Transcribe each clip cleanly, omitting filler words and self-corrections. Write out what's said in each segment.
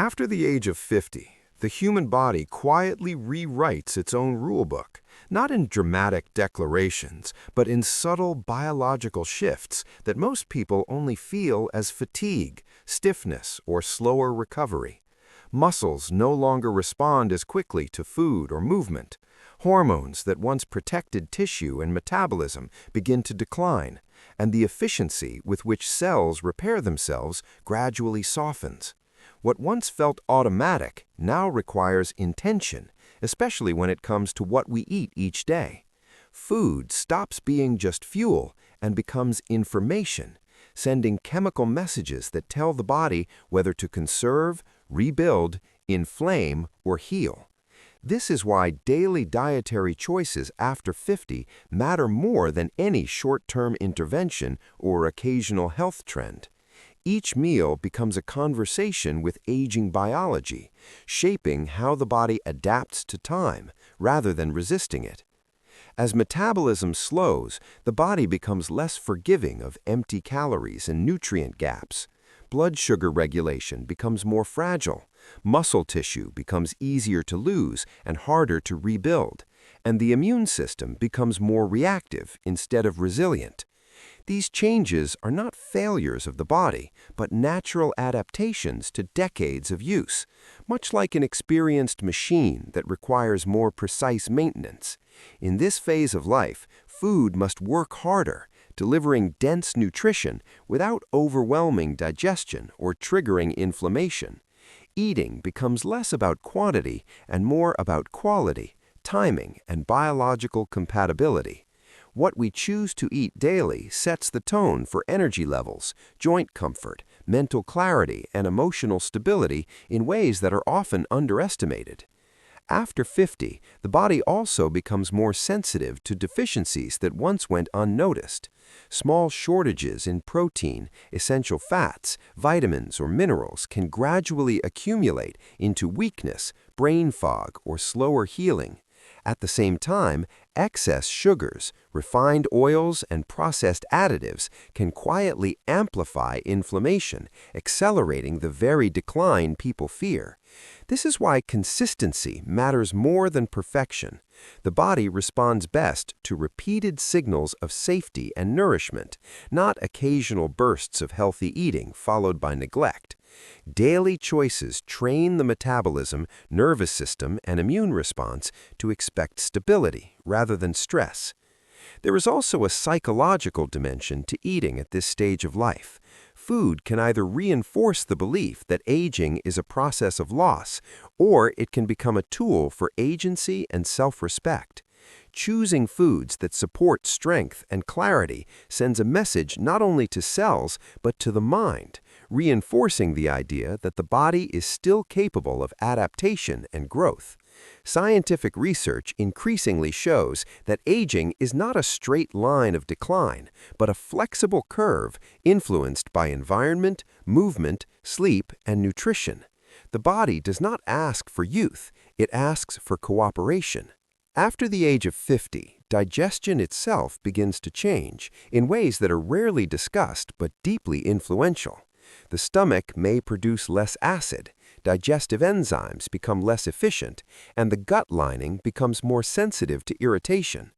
After the age of 50, the human body quietly rewrites its own rulebook, not in dramatic declarations, but in subtle biological shifts that most people only feel as fatigue, stiffness, or slower recovery. Muscles no longer respond as quickly to food or movement. Hormones that once protected tissue and metabolism begin to decline, and the efficiency with which cells repair themselves gradually softens. What once felt automatic now requires intention, especially when it comes to what we eat each day. Food stops being just fuel and becomes information, sending chemical messages that tell the body whether to conserve, rebuild, inflame, or heal. This is why daily dietary choices after 50 matter more than any short-term intervention or occasional health trend. Each meal becomes a conversation with aging biology, shaping how the body adapts to time rather than resisting it. As metabolism slows, the body becomes less forgiving of empty calories and nutrient gaps. Blood sugar regulation becomes more fragile, muscle tissue becomes easier to lose and harder to rebuild, and the immune system becomes more reactive instead of resilient. These changes are not failures of the body, but natural adaptations to decades of use, much like an experienced machine that requires more precise maintenance. In this phase of life, food must work harder, delivering dense nutrition without overwhelming digestion or triggering inflammation. Eating becomes less about quantity and more about quality, timing, and biological compatibility. What we choose to eat daily sets the tone for energy levels, joint comfort, mental clarity, and emotional stability in ways that are often underestimated. After 50, the body also becomes more sensitive to deficiencies that once went unnoticed. Small shortages in protein, essential fats, vitamins, or minerals can gradually accumulate into weakness, brain fog, or slower healing. At the same time, excess sugars, refined oils, and processed additives can quietly amplify inflammation, accelerating the very decline people fear. This is why consistency matters more than perfection. The body responds best to repeated signals of safety and nourishment, not occasional bursts of healthy eating followed by neglect. Daily choices train the metabolism, nervous system, and immune response to expect stability rather than stress. There is also a psychological dimension to eating at this stage of life. Food can either reinforce the belief that aging is a process of loss, or it can become a tool for agency and self-respect. Choosing foods that support strength and clarity sends a message not only to cells but to the mind, reinforcing the idea that the body is still capable of adaptation and growth. Scientific research increasingly shows that aging is not a straight line of decline, but a flexible curve influenced by environment, movement, sleep, and nutrition. The body does not ask for youth, it asks for cooperation. After the age of 50, digestion itself begins to change in ways that are rarely discussed but deeply influential. The stomach may produce less acid, digestive enzymes become less efficient, and the gut lining becomes more sensitive to irritation.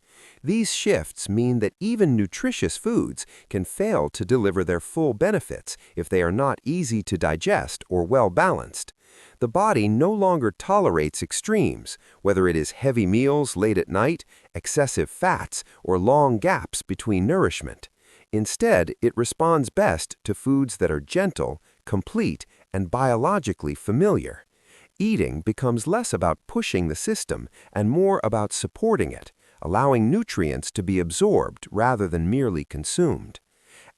These shifts mean that even nutritious foods can fail to deliver their full benefits if they are not easy to digest or well balanced. The body no longer tolerates extremes, whether it is heavy meals late at night, excessive fats, or long gaps between nourishment. Instead, it responds best to foods that are gentle, complete, and biologically familiar. Eating becomes less about pushing the system and more about supporting it, allowing nutrients to be absorbed rather than merely consumed.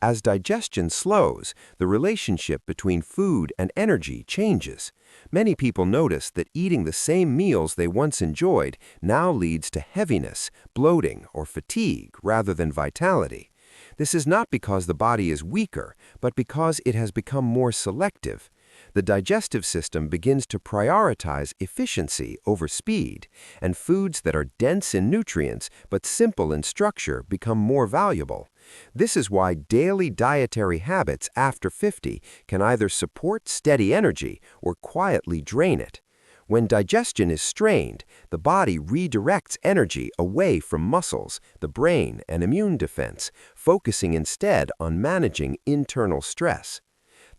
As digestion slows, the relationship between food and energy changes. Many people notice that eating the same meals they once enjoyed now leads to heaviness, bloating, or fatigue rather than vitality. This is not because the body is weaker, but because it has become more selective. The digestive system begins to prioritize efficiency over speed, and foods that are dense in nutrients but simple in structure become more valuable. This is why daily dietary habits after 50 can either support steady energy or quietly drain it. When digestion is strained, the body redirects energy away from muscles, the brain, and immune defense, focusing instead on managing internal stress.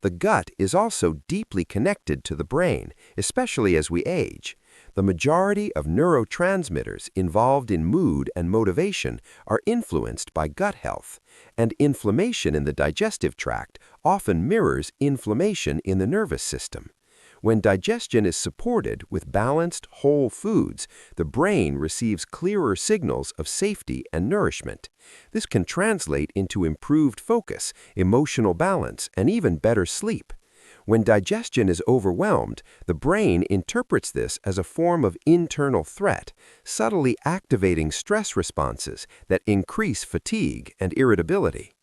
The gut is also deeply connected to the brain, especially as we age. The majority of neurotransmitters involved in mood and motivation are influenced by gut health, and inflammation in the digestive tract often mirrors inflammation in the nervous system. When digestion is supported with balanced, whole foods, the brain receives clearer signals of safety and nourishment. This can translate into improved focus, emotional balance, and even better sleep. When digestion is overwhelmed, the brain interprets this as a form of internal threat, subtly activating stress responses that increase fatigue and irritability.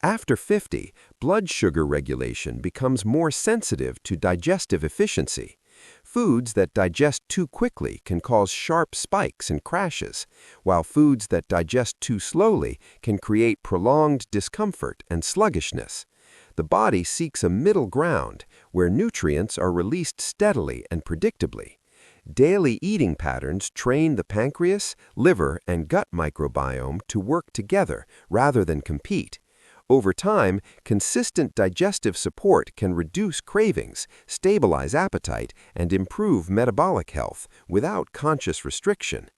After 50, blood sugar regulation becomes more sensitive to digestive efficiency. Foods that digest too quickly can cause sharp spikes and crashes, while foods that digest too slowly can create prolonged discomfort and sluggishness. The body seeks a middle ground where nutrients are released steadily and predictably. Daily eating patterns train the pancreas, liver, and gut microbiome to work together rather than compete. Over time, consistent digestive support can reduce cravings, stabilize appetite, and improve metabolic health without conscious restriction.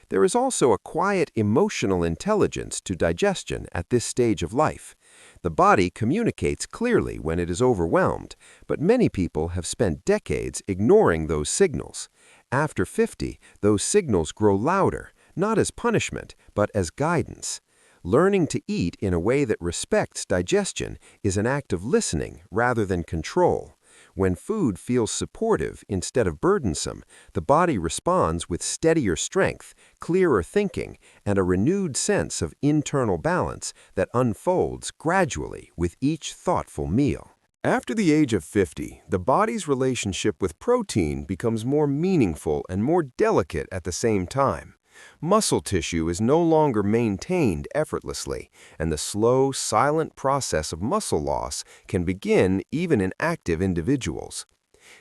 There is also a quiet emotional intelligence to digestion at this stage of life. The body communicates clearly when it is overwhelmed, but many people have spent decades ignoring those signals. After 50, those signals grow louder, not as punishment, but as guidance. Learning to eat in a way that respects digestion is an act of listening rather than control. When food feels supportive instead of burdensome, the body responds with steadier strength, clearer thinking, and a renewed sense of internal balance that unfolds gradually with each thoughtful meal. After the age of 50, the body's relationship with protein becomes more meaningful and more delicate at the same time. Muscle tissue is no longer maintained effortlessly, and the slow, silent process of muscle loss can begin even in active individuals.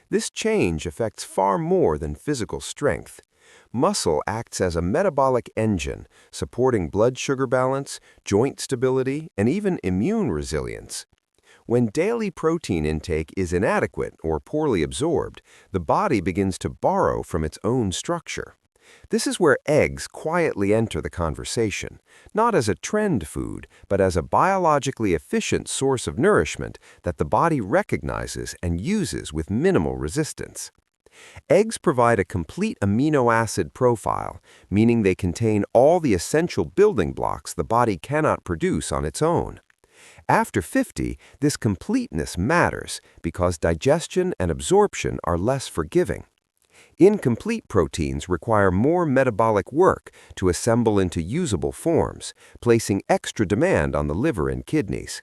This change affects far more than physical strength. Muscle acts as a metabolic engine, supporting blood sugar balance, joint stability, and even immune resilience. When daily protein intake is inadequate or poorly absorbed, the body begins to borrow from its own structure. This is where eggs quietly enter the conversation, not as a trend food, but as a biologically efficient source of nourishment that the body recognizes and uses with minimal resistance. Eggs provide a complete amino acid profile, meaning they contain all the essential building blocks the body cannot produce on its own. After 50, this completeness matters because digestion and absorption are less forgiving. Incomplete proteins require more metabolic work to assemble into usable forms, placing extra demand on the liver and kidneys.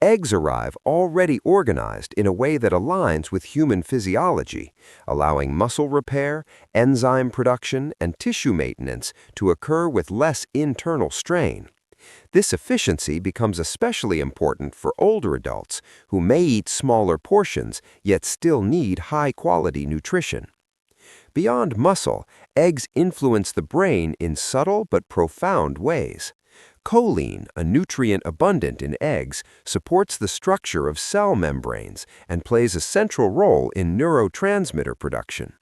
Eggs arrive already organized in a way that aligns with human physiology, allowing muscle repair, enzyme production, and tissue maintenance to occur with less internal strain. This efficiency becomes especially important for older adults who may eat smaller portions yet still need high-quality nutrition. Beyond muscle, eggs influence the brain in subtle but profound ways. Choline, a nutrient abundant in eggs, supports the structure of cell membranes and plays a central role in neurotransmitter production.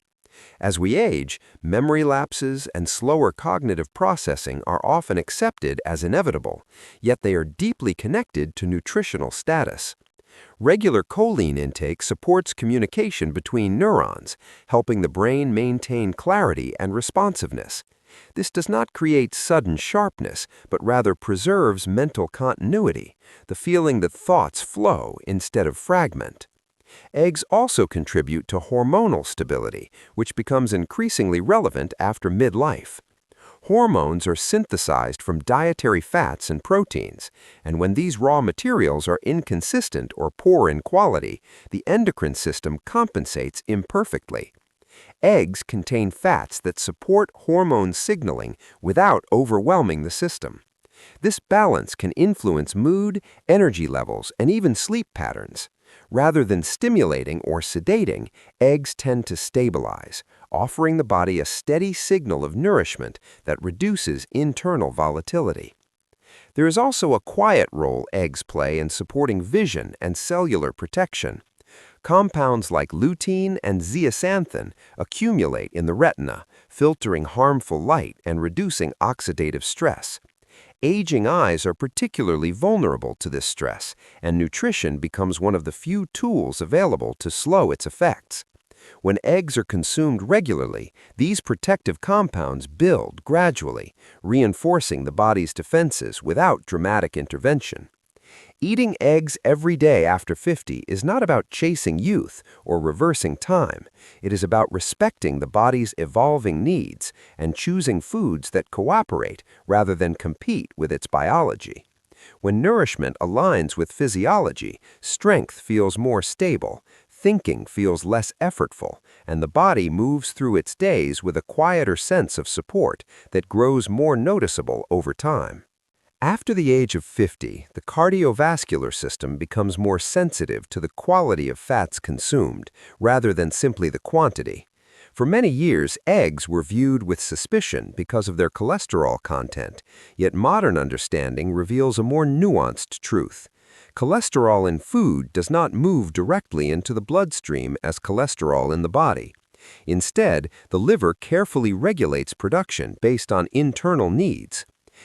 As we age, memory lapses and slower cognitive processing are often accepted as inevitable, yet they are deeply connected to nutritional status. Regular choline intake supports communication between neurons, helping the brain maintain clarity and responsiveness. This does not create sudden sharpness, but rather preserves mental continuity, the feeling that thoughts flow instead of fragment. Eggs also contribute to hormonal stability, which becomes increasingly relevant after midlife. Hormones are synthesized from dietary fats and proteins, and when these raw materials are inconsistent or poor in quality, the endocrine system compensates imperfectly. Eggs contain fats that support hormone signaling without overwhelming the system. This balance can influence mood, energy levels, and even sleep patterns. Rather than stimulating or sedating, eggs tend to stabilize, offering the body a steady signal of nourishment that reduces internal volatility. There is also a quiet role eggs play in supporting vision and cellular protection. Compounds like lutein and zeaxanthin accumulate in the retina, filtering harmful light and reducing oxidative stress. Aging eyes are particularly vulnerable to this stress, and nutrition becomes one of the few tools available to slow its effects. When eggs are consumed regularly, these protective compounds build gradually, reinforcing the body's defenses without dramatic intervention. Eating eggs every day after 50 is not about chasing youth or reversing time. It is about respecting the body's evolving needs and choosing foods that cooperate rather than compete with its biology. When nourishment aligns with physiology, strength feels more stable, thinking feels less effortful, and the body moves through its days with a quieter sense of support that grows more noticeable over time. After the age of 50, the cardiovascular system becomes more sensitive to the quality of fats consumed, rather than simply the quantity. For many years, eggs were viewed with suspicion because of their cholesterol content, yet modern understanding reveals a more nuanced truth. Cholesterol in food does not move directly into the bloodstream as cholesterol in the body. Instead, the liver carefully regulates production based on internal needs.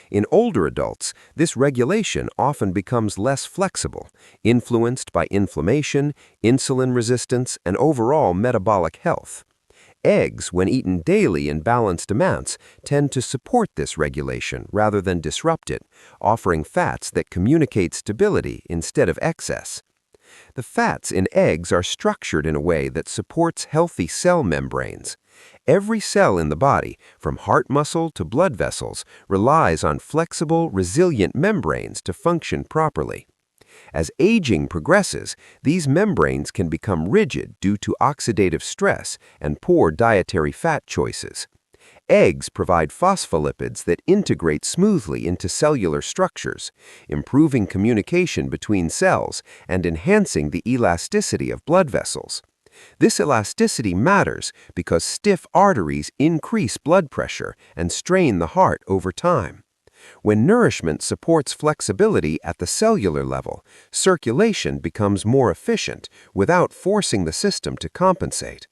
In older adults, this regulation often becomes less flexible, influenced by inflammation, insulin resistance, and overall metabolic health. Eggs, when eaten daily in balanced amounts, tend to support this regulation rather than disrupt it, offering fats that communicate stability instead of excess. The fats in eggs are structured in a way that supports healthy cell membranes. Every cell in the body, from heart muscle to blood vessels, relies on flexible, resilient membranes to function properly. As aging progresses, these membranes can become rigid due to oxidative stress and poor dietary fat choices. Eggs provide phospholipids that integrate smoothly into cellular structures, improving communication between cells and enhancing the elasticity of blood vessels. This elasticity matters because stiff arteries increase blood pressure and strain the heart over time. When nourishment supports flexibility at the cellular level, circulation becomes more efficient without forcing the system to compensate.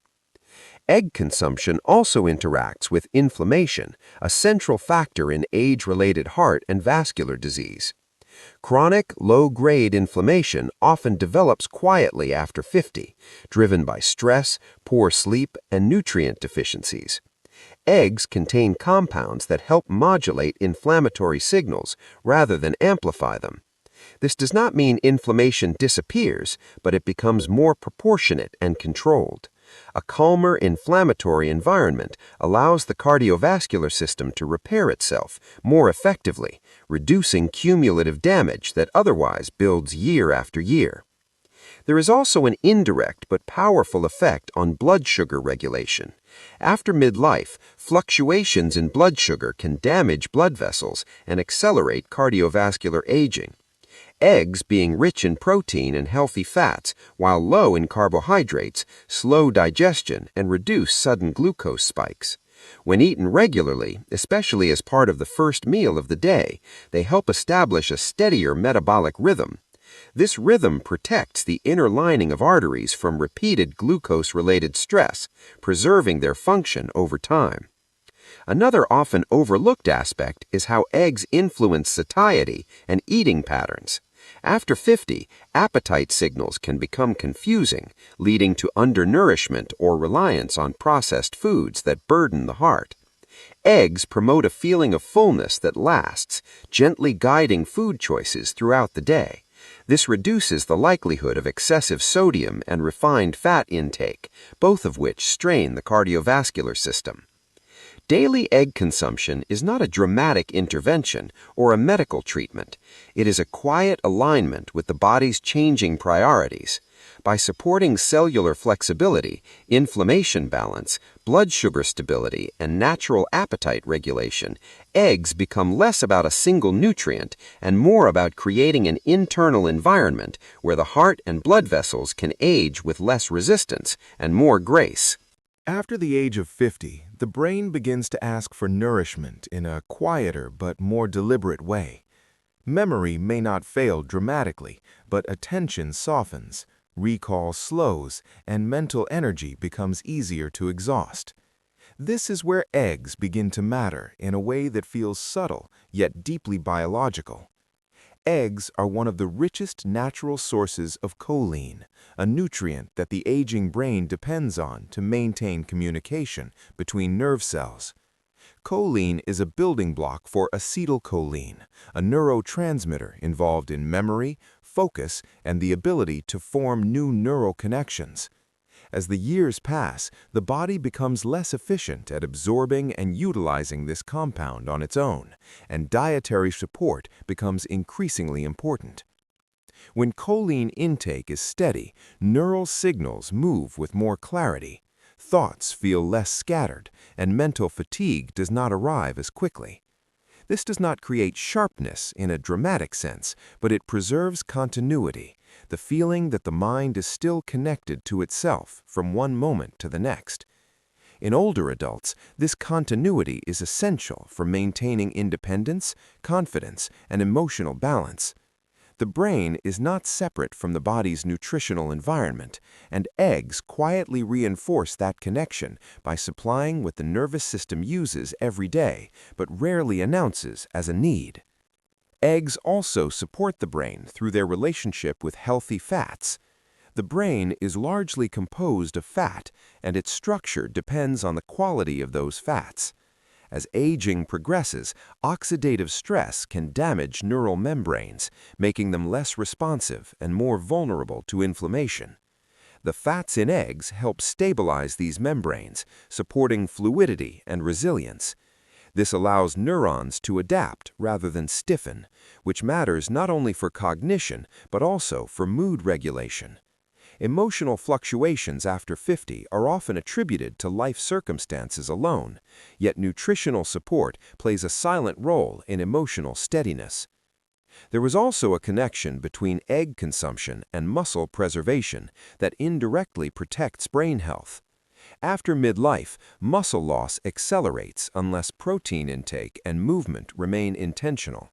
Egg consumption also interacts with inflammation, a central factor in age-related heart and vascular disease. Chronic, low-grade inflammation often develops quietly after 50, driven by stress, poor sleep, and nutrient deficiencies. Eggs contain compounds that help modulate inflammatory signals rather than amplify them. This does not mean inflammation disappears, but it becomes more proportionate and controlled. A calmer inflammatory environment allows the cardiovascular system to repair itself more effectively, reducing cumulative damage that otherwise builds year after year. There is also an indirect but powerful effect on blood sugar regulation. After midlife, fluctuations in blood sugar can damage blood vessels and accelerate cardiovascular aging. Eggs, being rich in protein and healthy fats, while low in carbohydrates, slow digestion and reduce sudden glucose spikes. When eaten regularly, especially as part of the first meal of the day, they help establish a steadier metabolic rhythm. This rhythm protects the inner lining of arteries from repeated glucose-related stress, preserving their function over time. Another often overlooked aspect is how eggs influence satiety and eating patterns. After 50, appetite signals can become confusing, leading to undernourishment or reliance on processed foods that burden the heart. Eggs promote a feeling of fullness that lasts, gently guiding food choices throughout the day. This reduces the likelihood of excessive sodium and refined fat intake, both of which strain the cardiovascular system. Daily egg consumption is not a dramatic intervention or a medical treatment. It is a quiet alignment with the body's changing priorities. By supporting cellular flexibility, inflammation balance, blood sugar stability, and natural appetite regulation, eggs become less about a single nutrient and more about creating an internal environment where the heart and blood vessels can age with less resistance and more grace. After the age of 50, the brain begins to ask for nourishment in a quieter but more deliberate way. Memory may not fail dramatically, but attention softens, recall slows, and mental energy becomes easier to exhaust. This is where eggs begin to matter in a way that feels subtle yet deeply biological. Eggs are one of the richest natural sources of choline, a nutrient that the aging brain depends on to maintain communication between nerve cells. Choline is a building block for acetylcholine, a neurotransmitter involved in memory, focus, and the ability to form new neural connections. As the years pass, the body becomes less efficient at absorbing and utilizing this compound on its own, and dietary support becomes increasingly important. When choline intake is steady, neural signals move with more clarity, thoughts feel less scattered, and mental fatigue does not arrive as quickly. This does not create sharpness in a dramatic sense, but it preserves continuity, the feeling that the mind is still connected to itself from one moment to the next. In older adults, this continuity is essential for maintaining independence, confidence, and emotional balance. The brain is not separate from the body's nutritional environment, and eggs quietly reinforce that connection by supplying what the nervous system uses every day, but rarely announces as a need. Eggs also support the brain through their relationship with healthy fats. The brain is largely composed of fat, and its structure depends on the quality of those fats. As aging progresses, oxidative stress can damage neural membranes, making them less responsive and more vulnerable to inflammation. The fats in eggs help stabilize these membranes, supporting fluidity and resilience. This allows neurons to adapt rather than stiffen, which matters not only for cognition but also for mood regulation. Emotional fluctuations after 50 are often attributed to life circumstances alone, yet nutritional support plays a silent role in emotional steadiness. There is also a connection between egg consumption and muscle preservation that indirectly protects brain health. After midlife, muscle loss accelerates unless protein intake and movement remain intentional.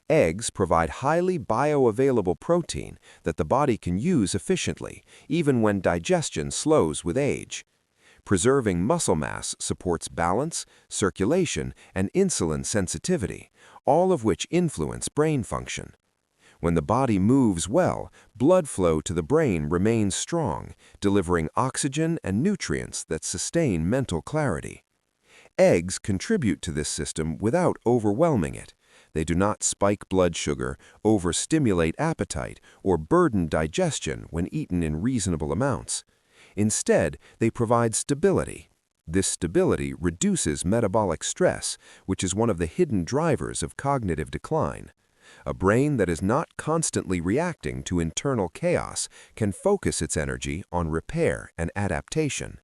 Eggs provide highly bioavailable protein that the body can use efficiently, even when digestion slows with age. Preserving muscle mass supports balance, circulation, and insulin sensitivity, all of which influence brain function. When the body moves well, blood flow to the brain remains strong, delivering oxygen and nutrients that sustain mental clarity. Eggs contribute to this system without overwhelming it. They do not spike blood sugar, overstimulate appetite, or burden digestion when eaten in reasonable amounts. Instead, they provide stability. This stability reduces metabolic stress, which is one of the hidden drivers of cognitive decline. A brain that is not constantly reacting to internal chaos can focus its energy on repair and adaptation.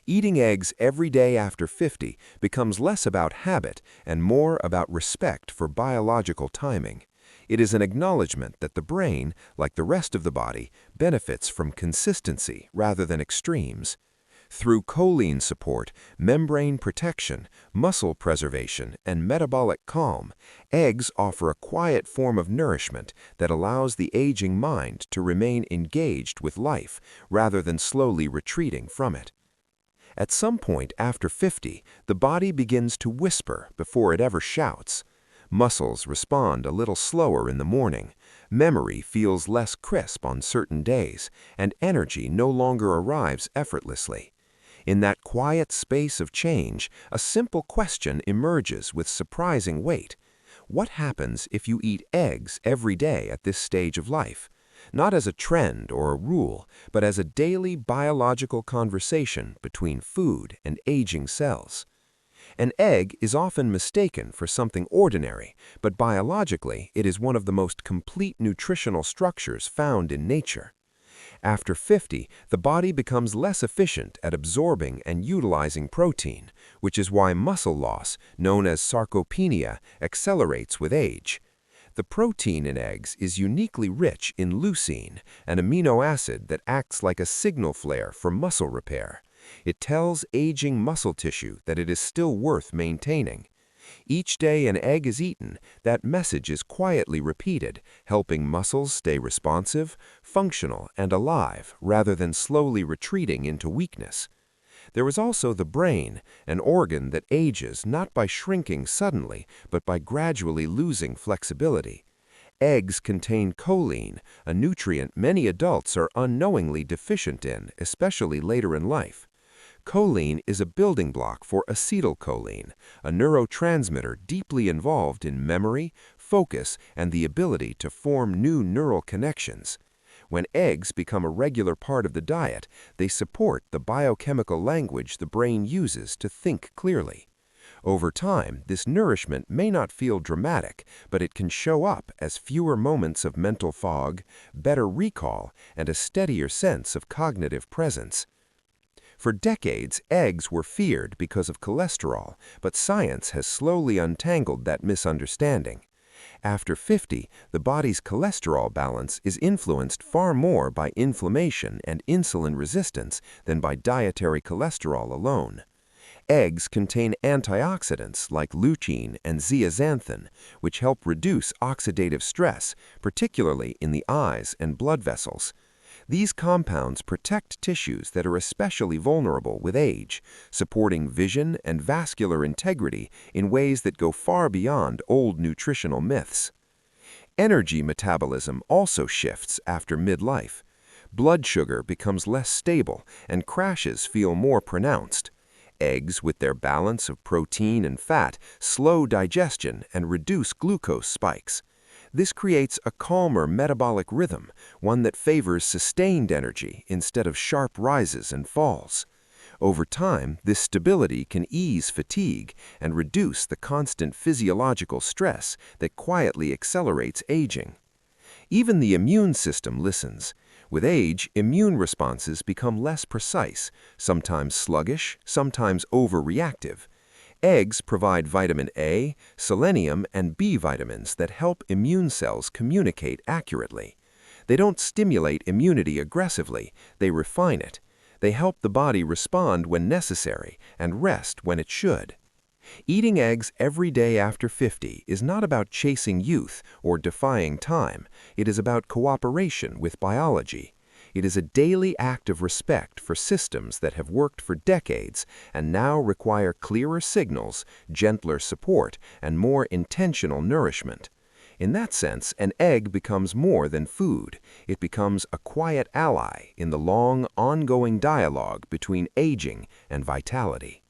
Eating eggs every day after 50 becomes less about habit and more about respect for biological timing. It is an acknowledgement that the brain, like the rest of the body, benefits from consistency rather than extremes. Through choline support, membrane protection, muscle preservation, and metabolic calm, eggs offer a quiet form of nourishment that allows the aging mind to remain engaged with life rather than slowly retreating from it. At some point after 50, the body begins to whisper before it ever shouts. Muscles respond a little slower in the morning, memory feels less crisp on certain days, and energy no longer arrives effortlessly. In that quiet space of change, a simple question emerges with surprising weight. What happens if you eat eggs every day at this stage of life? Not as a trend or a rule, but as a daily biological conversation between food and aging cells. An egg is often mistaken for something ordinary, but biologically it is one of the most complete nutritional structures found in nature. After 50, the body becomes less efficient at absorbing and utilizing protein, which is why muscle loss, known as sarcopenia, accelerates with age. The protein in eggs is uniquely rich in leucine, an amino acid that acts like a signal flare for muscle repair. It tells aging muscle tissue that it is still worth maintaining. Each day an egg is eaten, that message is quietly repeated, helping muscles stay responsive, functional, and alive rather than slowly retreating into weakness. There is also the brain, an organ that ages not by shrinking suddenly, but by gradually losing flexibility. Eggs contain choline, a nutrient many adults are unknowingly deficient in, especially later in life. Choline is a building block for acetylcholine, a neurotransmitter deeply involved in memory, focus, and the ability to form new neural connections. When eggs become a regular part of the diet, they support the biochemical language the brain uses to think clearly. Over time, this nourishment may not feel dramatic, but it can show up as fewer moments of mental fog, better recall, and a steadier sense of cognitive presence. For decades, eggs were feared because of cholesterol, but science has slowly untangled that misunderstanding. After 50, the body's cholesterol balance is influenced far more by inflammation and insulin resistance than by dietary cholesterol alone. Eggs contain antioxidants like lutein and zeaxanthin, which help reduce oxidative stress, particularly in the eyes and blood vessels. These compounds protect tissues that are especially vulnerable with age, supporting vision and vascular integrity in ways that go far beyond old nutritional myths. Energy metabolism also shifts after midlife. Blood sugar becomes less stable and crashes feel more pronounced. Eggs, with their balance of protein and fat, slow digestion and reduce glucose spikes. This creates a calmer metabolic rhythm, one that favors sustained energy instead of sharp rises and falls. Over time, this stability can ease fatigue and reduce the constant physiological stress that quietly accelerates aging. Even the immune system listens. With age, immune responses become less precise, sometimes sluggish, sometimes overreactive. Eggs provide vitamin A, selenium, and B vitamins that help immune cells communicate accurately. They don't stimulate immunity aggressively, they refine it. They help the body respond when necessary and rest when it should. Eating eggs every day after 50 is not about chasing youth or defying time. It is about cooperation with biology. It is a daily act of respect for systems that have worked for decades and now require clearer signals, gentler support, and more intentional nourishment. In that sense, an egg becomes more than food. It becomes a quiet ally in the long, ongoing dialogue between aging and vitality.